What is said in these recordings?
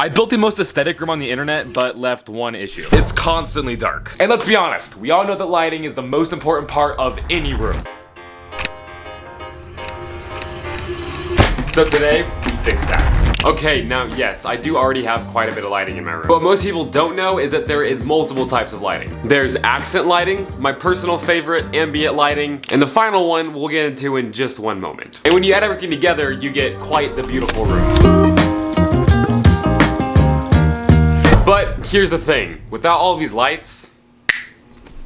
I built the most aesthetic room on the internet, but left one issue. It's constantly dark. And let's be honest, we all know that lighting is the most important part of any room. So today, we fixed that. Okay, now yes, I do already have quite a bit of lighting in my room. But what most people don't know is that there is multiple types of lighting. There's accent lighting, my personal favorite, ambient lighting, and the final one we'll get into in just one moment. And when you add everything together, you get quite the beautiful room. But here's the thing, without all these lights,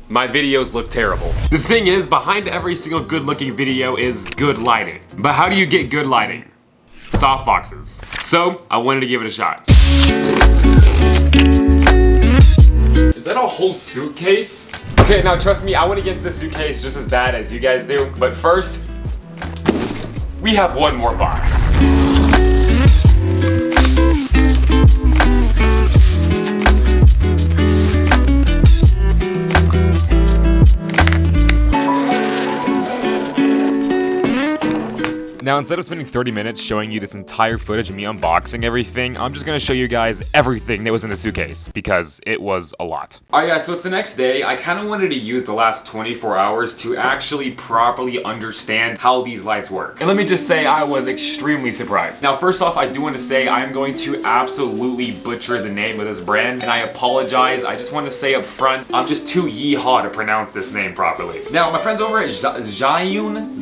my videos look terrible. The thing is, behind every single good looking video is good lighting. But how do you get good lighting? Softboxes. So, I wanted to give it a shot. Is that a whole suitcase? Okay, now trust me, I want to get into the suitcase just as bad as you guys do. But first, we have one more box. Now, instead of spending 30 minutes showing you this entire footage of me unboxing everything, I'm just gonna show you guys everything that was in the suitcase, because it was a lot. Alright guys, so it's the next day. I kinda wanted to use the last 24 hours to actually properly understand how these lights work. And let me just say, I was extremely surprised. Now, first off, I do want to say I'm going to absolutely butcher the name of this brand, and I apologize. I just want to say up front, I'm just too yeehaw to pronounce this name properly. Now, my friends over at Zhiyun?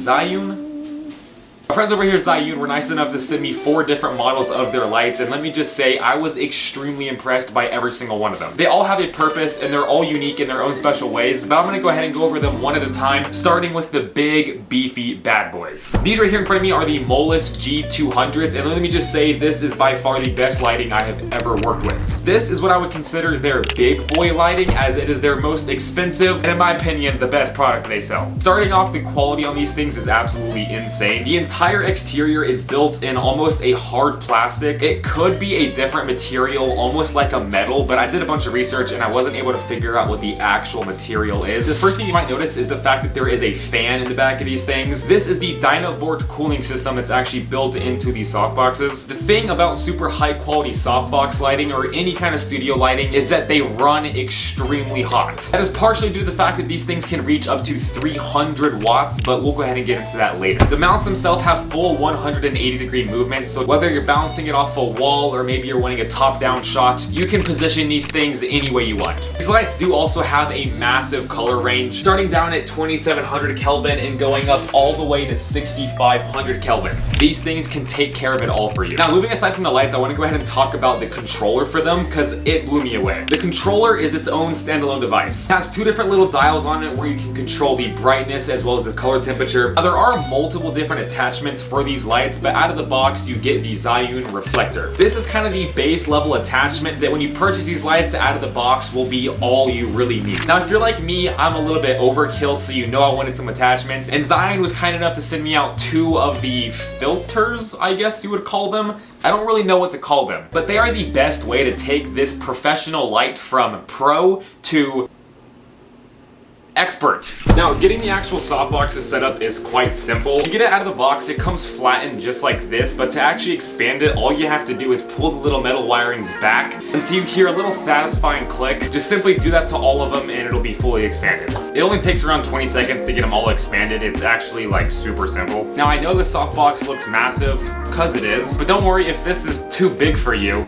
My friends over here at Zhiyun were nice enough to send me 4 different models of their lights, and let me just say, I was extremely impressed by every single one of them. They all have a purpose, and they're all unique in their own special ways, but I'm gonna go ahead and go over them one at a time, starting with the big, beefy bad boys. These right here in front of me are the Molus G200s, and let me just say, this is by far the best lighting I have ever worked with. This is what I would consider their big boy lighting, as it is their most expensive, and in my opinion, the best product they sell. Starting off, the quality on these things is absolutely insane. The entire exterior is built in almost a hard plastic. It could be a different material, almost like a metal, but I did a bunch of research and I wasn't able to figure out what the actual material is. The first thing you might notice is the fact that there is a fan in the back of these things. This is the Dynavort cooling system that's actually built into these softboxes. The thing about super high quality softbox lighting or any kind of studio lighting is that they run extremely hot. That is partially due to the fact that these things can reach up to 300 watts, but we'll go ahead and get into that later. The mounts themselves have full 180-degree movement, so whether you're bouncing it off a wall or maybe you're wanting a top-down shot, you can position these things any way you want. These lights do also have a massive color range, starting down at 2700 Kelvin and going up all the way to 6500 Kelvin. These things can take care of it all for you. Now, moving aside from the lights, I want to go ahead and talk about the controller for them because it blew me away. The controller is its own standalone device. It has 2 different little dials on it where you can control the brightness as well as the color temperature. Now, there are multiple different attachments for these lights, but out of the box you get the Zhiyun reflector. This is kind of the base level attachment that when you purchase these lights out of the box will be all you really need. Now, if you're like me, I'm a little bit overkill, so you know I wanted some attachments, and Zhiyun was kind enough to send me out 2 of the filters, I guess you would call them. I don't really know what to call them, but they are the best way to take this professional light from pro to expert. Now, getting the actual softboxes set up is quite simple. You get it out of the box, it comes flattened just like this, but to actually expand it, all you have to do is pull the little metal wirings back until you hear a little satisfying click. Just simply do that to all of them and it'll be fully expanded. It only takes around 20 seconds to get them all expanded. It's actually like super simple. Now, I know the softbox looks massive, cause it is, but don't worry if this is too big for you.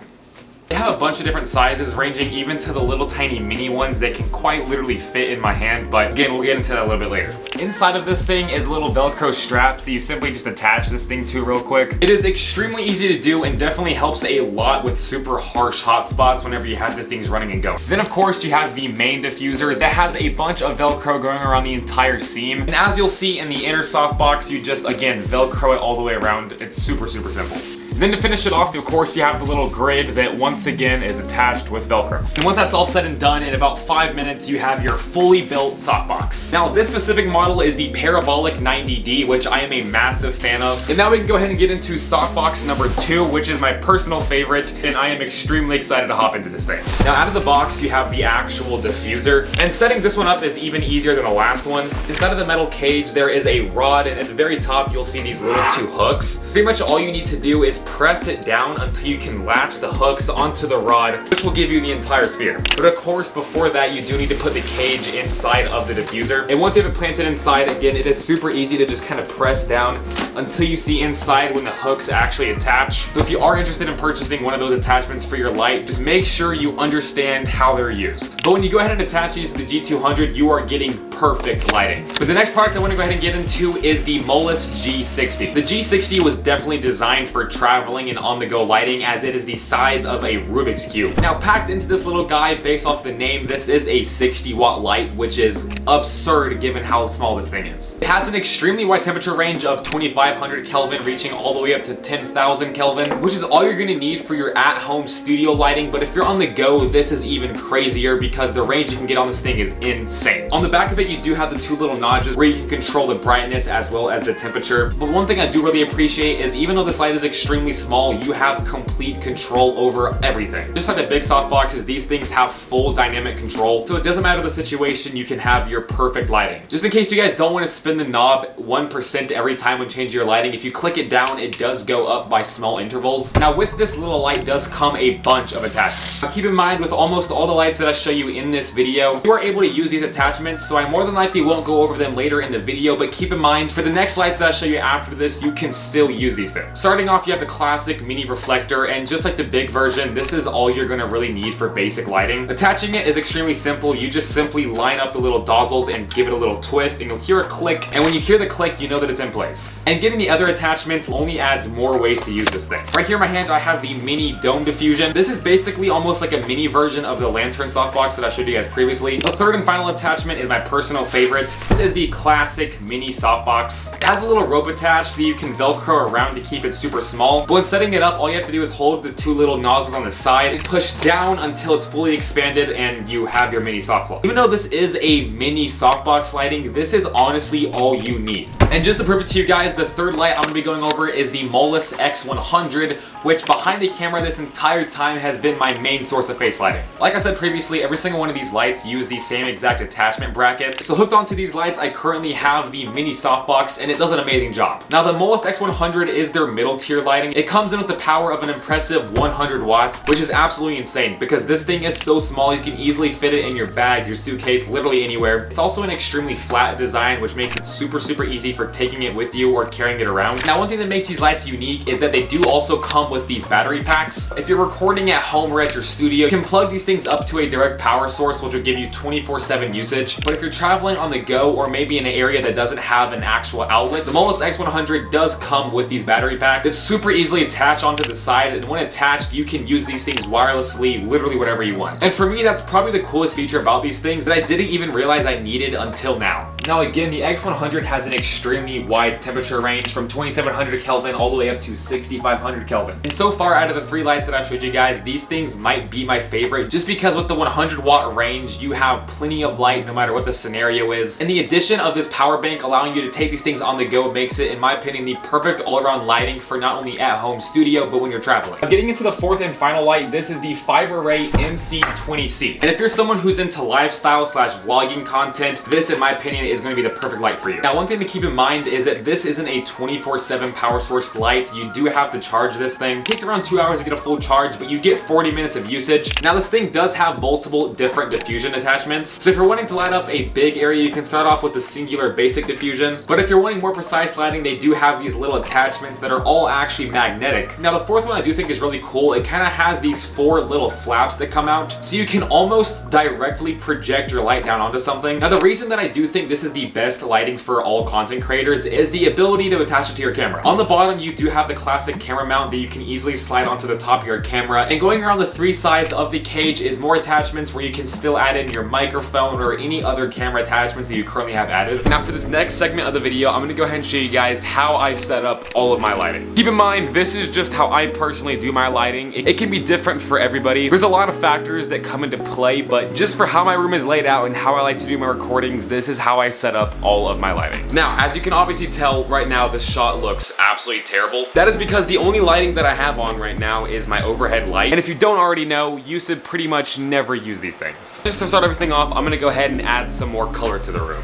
They have a bunch of different sizes, ranging even to the little tiny mini ones that can quite literally fit in my hand, but again, we'll get into that a little bit later. Inside of this thing is little Velcro straps that you simply just attach this thing to real quick. It is extremely easy to do and definitely helps a lot with super harsh hot spots whenever you have this thing's running and going. Then of course you have the main diffuser that has a bunch of Velcro going around the entire seam. And as you'll see in the inner softbox, you just, again, Velcro it all the way around. It's super, super simple. Then to finish it off, of course, you have the little grid that once again is attached with Velcro. And once that's all said and done, in about 5 minutes, you have your fully built softbox. Now, this specific model is the Parabolic 90D, which I am a massive fan of. And now we can go ahead and get into softbox number 2, which is my personal favorite, and I am extremely excited to hop into this thing. Now, out of the box, you have the actual diffuser, and setting this one up is even easier than the last one. Inside of the metal cage, there is a rod, and at the very top, you'll see these little 2 hooks. Pretty much all you need to do is press it down until you can latch the hooks onto the rod, which will give you the entire sphere. But of course, before that, you do need to put the cage inside of the diffuser. And once you have it planted inside, again, it is super easy to just kind of press down until you see inside when the hooks actually attach. So if you are interested in purchasing one of those attachments for your light, just make sure you understand how they're used. But when you go ahead and attach these to the G200, you are getting perfect lighting. But the next product I want to go ahead and get into is the Molus G60. The G60 was definitely designed for traveling and on-the-go lighting, as it is the size of a Rubik's Cube. Now, packed into this little guy, based off the name, this is a 60-watt light, which is absurd given how small this thing is. It has an extremely wide temperature range of 2500 Kelvin, reaching all the way up to 10,000 Kelvin, which is all you're going to need for your at-home studio lighting. But if you're on the go, this is even crazier because the range you can get on this thing is insane. On the back of it, you do have the two little notches where you can control the brightness as well as the temperature. But one thing I do really appreciate is, even though this light is extremely small, you have complete control over everything. Just like the big softboxes, these things have full dynamic control, so it doesn't matter the situation, you can have your perfect lighting. Just in case you guys don't want to spin the knob 1% every time when changing your lighting, if you click it down, it does go up by small intervals. Now, with this little light does come a bunch of attachments. Now, keep in mind, with almost all the lights that I show you in this video, you are able to use these attachments, so I more than likely won't go over them later in the video, but keep in mind, for the next lights that I show you after this, you can still use these things. Starting off, you have the classic mini reflector, and just like the big version, this is all you're gonna really need for basic lighting. Attaching it is extremely simple. You just simply line up the little nozzles and give it a little twist, and you'll hear a click, and when you hear the click, you know that it's in place. And getting the other attachments only adds more ways to use this thing. Right here in my hand, I have the mini dome diffusion. This is basically almost like a mini version of the lantern softbox that I showed you guys previously. The third and final attachment is my personal favorite. This is the classic mini softbox. It has a little rope attached that you can Velcro around to keep it super small. But when setting it up, all you have to do is hold the two little nozzles on the side and push down until it's fully expanded, and you have your mini softflow. Even though this is a mini softbox lighting, this is honestly all you need. And just to prove it to you guys, the third light I'm going to be going over is the Molus X100, which behind the camera this entire time has been my main source of face lighting. Like I said previously, every single one of these lights use the same exact attachment brackets. So hooked onto these lights, I currently have the mini softbox, and it does an amazing job. Now, the Molus X100 is their middle tier lighting. It comes in with the power of an impressive 100 watts, which is absolutely insane because this thing is so small you can easily fit it in your bag, your suitcase, literally anywhere. It's also an extremely flat design, which makes it super easy for taking it with you or carrying it around. Now, one thing that makes these lights unique is that they do also come with these battery packs. If you're recording at home or at your studio, you can plug these things up to a direct power source, which will give you 24/7 usage. But if you're traveling on the go or maybe in an area that doesn't have an actual outlet, the Molus X100 does come with these battery packs. It's super easily attached onto the side, and when attached, you can use these things wirelessly, literally whatever you want. And for me, that's probably the coolest feature about these things that I didn't even realize I needed until now. Now again, the X100 has an extremely wide temperature range from 2700 Kelvin all the way up to 6500 Kelvin. And so far, out of the three lights that I showed you guys, these things might be my favorite just because with the 100 watt range, you have plenty of light no matter what the scenario is. And the addition of this power bank allowing you to take these things on the go makes it, in my opinion, the perfect all-around lighting for not only at home studio, but when you're traveling. Now, getting into the fourth and final light, this is the 5-array MC20C. And if you're someone who's into lifestyle / vlogging content, this, in my opinion, is going to be the perfect light for you. Now, one thing to keep in mind is that this isn't a 24/7 power source light. You do have to charge this thing. It takes around 2 hours to get a full charge, but you get 40 minutes of usage. Now, this thing does have multiple different diffusion attachments. So if you're wanting to light up a big area, you can start off with the singular basic diffusion. But if you're wanting more precise lighting, they do have these little attachments that are all actually magnetic. Now, the fourth one I do think is really cool. It kind of has these 4 little flaps that come out, so you can almost directly project your light down onto something. Now, the reason that I do think this is the best lighting for all content creators is the ability to attach it to your camera. On the bottom, you do have the classic camera mount that you can easily slide onto the top of your camera, and going around the 3 sides of the cage is more attachments where you can still add in your microphone or any other camera attachments that you currently have added. Now, for this next segment of the video, I'm going to go ahead and show you guys how I set up all of my lighting. Keep in mind, this is just how I personally do my lighting. It can be different for everybody. There's a lot of factors that come into play, but just for how my room is laid out and how I like to do my recordings, this is how I set up all of my lighting. Now, as you can obviously tell right now, this shot looks absolutely terrible. That is because the only lighting that I have on right now is my overhead light. And if you don't already know, you should pretty much never use these things. Just to start everything off, I'm gonna go ahead and add some more color to the room.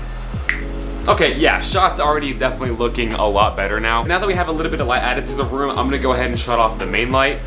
Okay, yeah, shot's already definitely looking a lot better now. Now that we have a little bit of light added to the room, I'm gonna go ahead and shut off the main light.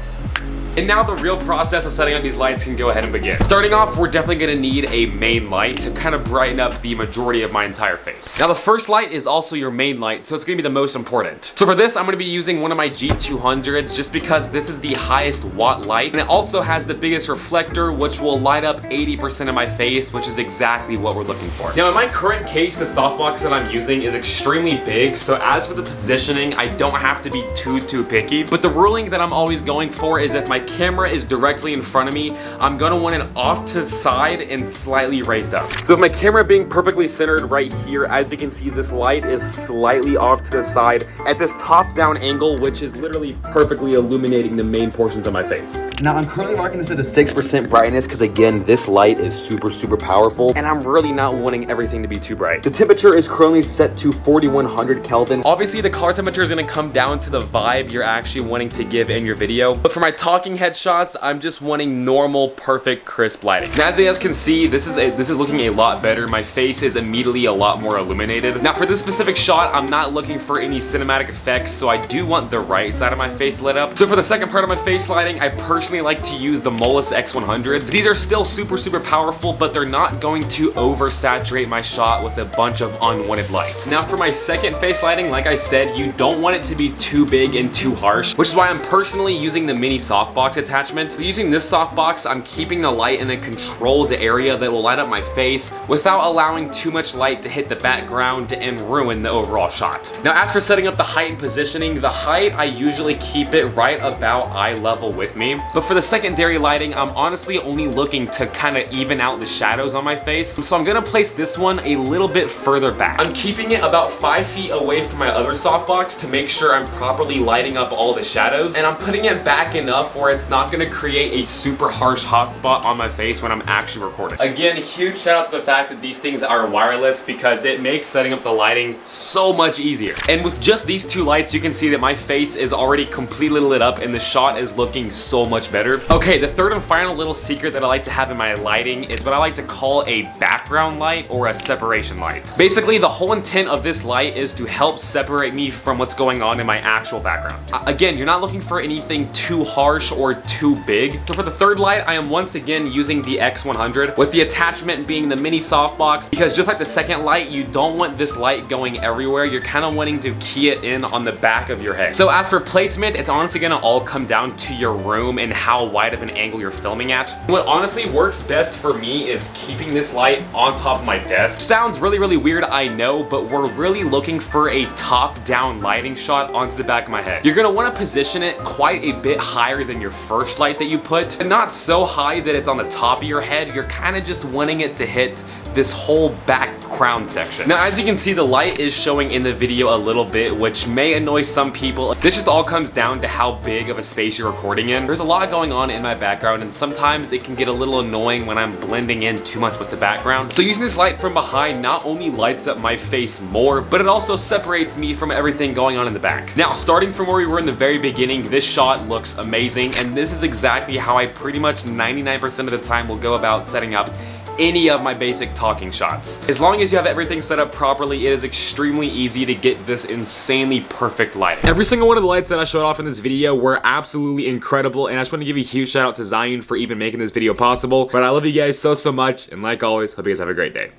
And now the real process of setting up these lights can go ahead and begin. Starting off, we're definitely gonna need a main light to kind of brighten up the majority of my entire face. Now the first light is also your main light, so it's gonna be the most important. So for this, I'm gonna be using one of my G200s just because this is the highest watt light, and it also has the biggest reflector, which will light up 80% of my face, which is exactly what we're looking for. Now in my current case, the softbox that I'm using is extremely big, so as for the positioning, I don't have to be too picky, but the ruling that I'm always going for is if my camera is directly in front of me, I'm gonna want it off to the side and slightly raised up. So with my camera being perfectly centered right here, as you can see, this light is slightly off to the side at this top-down angle, which is literally perfectly illuminating the main portions of my face. Now I'm currently marking this at a 6% brightness because again, this light is super powerful and I'm really not wanting everything to be too bright. The temperature is currently set to 4100 Kelvin. Obviously the color temperature is gonna come down to the vibe you're actually wanting to give in your video, but for my talking headshots, I'm just wanting normal, perfect, crisp lighting. Now, as you guys can see, this is looking a lot better. My face is immediately a lot more illuminated. Now, for this specific shot, I'm not looking for any cinematic effects, so I do want the right side of my face lit up. So for the second part of my face lighting, I personally like to use the Molus X100s. These are still super powerful, but they're not going to oversaturate my shot with a bunch of unwanted light. Now, for my second face lighting, like I said, you don't want it to be too big and too harsh, which is why I'm personally using the mini softbox attachment. So using this softbox, I'm keeping the light in a controlled area that will light up my face without allowing too much light to hit the background and ruin the overall shot. Now, as for setting up the height and positioning, the height, I usually keep it right about eye level with me. But for the secondary lighting, I'm honestly only looking to kind of even out the shadows on my face. So I'm gonna place this one a little bit further back. I'm keeping it about 5 feet away from my other softbox to make sure I'm properly lighting up all the shadows, and I'm putting it back enough where it's not gonna create a super harsh hotspot on my face when I'm actually recording. Again, huge shout out to the fact that these things are wireless because it makes setting up the lighting so much easier. And with just these two lights, you can see that my face is already completely lit up and the shot is looking so much better. Okay, the third and final little secret that I like to have in my lighting is what I like to call a background light or a separation light. Basically, the whole intent of this light is to help separate me from what's going on in my actual background. Again, you're not looking for anything too harsh or too big. So for the third light, I am once again using the X100 with the attachment being the mini softbox, because just like the second light, you don't want this light going everywhere. You're kind of wanting to key it in on the back of your head. So as for placement, it's honestly gonna all come down to your room and how wide of an angle you're filming at. What honestly works best for me is keeping this light on top of my desk. Sounds really weird, I know, but we're really looking for a top-down lighting shot onto the back of my head. You're gonna want to position it quite a bit higher than your first light that you put, but not so high that it's on the top of your head. You're kind of just wanting it to hit this whole back crown section. Now, as you can see, the light is showing in the video a little bit, which may annoy some people. This just all comes down to how big of a space you're recording in. There's a lot going on in my background, and sometimes it can get a little annoying when I'm blending in too much with the background. So using this light from behind not only lights up my face more, but it also separates me from everything going on in the back. Now, starting from where we were in the very beginning, this shot looks amazing, and this is exactly how I pretty much 99% of the time will go about setting up any of my basic talking shots. As long as you have everything set up properly, it is extremely easy to get this insanely perfect lighting. Every single one of the lights that I showed off in this video were absolutely incredible, and I just want to give a huge shout out to Zion for even making this video possible. But I love you guys so much, and like always, hope you guys have a great day.